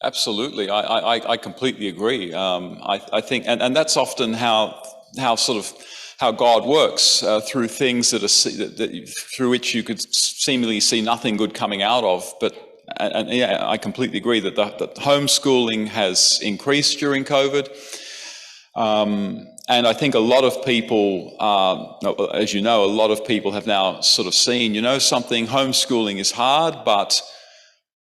Absolutely, I completely agree. I think, and that's often how God works through things through which you could seemingly see nothing good coming out of. But yeah, I completely agree that homeschooling has increased during COVID. And I think a lot of people, as you know, a lot of people have now sort of seen, something, homeschooling is hard, but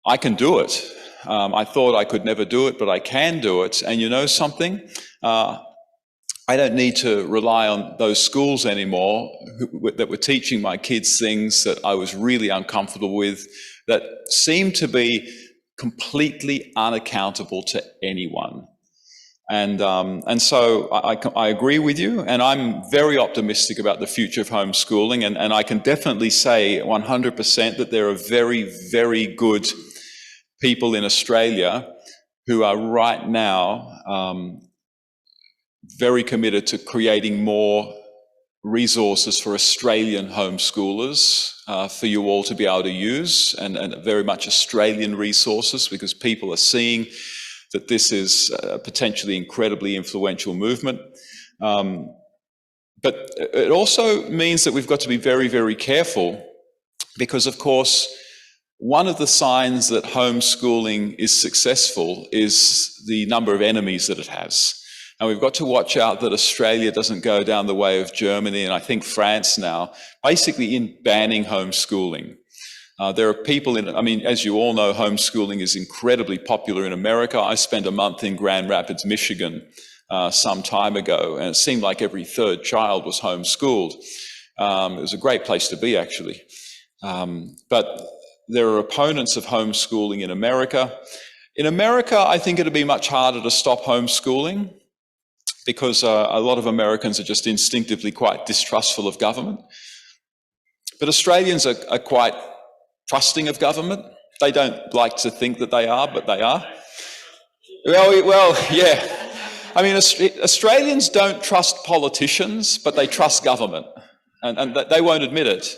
I can do it. I thought I could never do it, but I can do it. And something? I don't need to rely on those schools anymore that were teaching my kids things that I was really uncomfortable with, that seemed to be completely unaccountable to anyone. And so I agree with you, and I'm very optimistic about the future of homeschooling, and I can definitely say 100% that there are very, very good people in Australia who are right now very committed to creating more resources for Australian homeschoolers for you all to be able to use, and very much Australian resources, because people are seeing that this is a potentially incredibly influential movement. But it also means that we've got to be very, very careful, because of course, one of the signs that homeschooling is successful is the number of enemies that it has. And we've got to watch out that Australia doesn't go down the way of Germany, and I think France now, basically in banning homeschooling. There are people as you all know, homeschooling is incredibly popular in America. I spent a month in Grand Rapids, Michigan, some time ago, and it seemed like every third child was homeschooled. It was a great place to be, actually. But there are opponents of homeschooling in America. In America, I think it'll be much harder to stop homeschooling, because a lot of Americans are just instinctively quite distrustful of government. But Australians are quite trusting of government. They don't like to think that they are, but they are. Well, yeah. I mean, Australians don't trust politicians, but they trust government, and they won't admit it.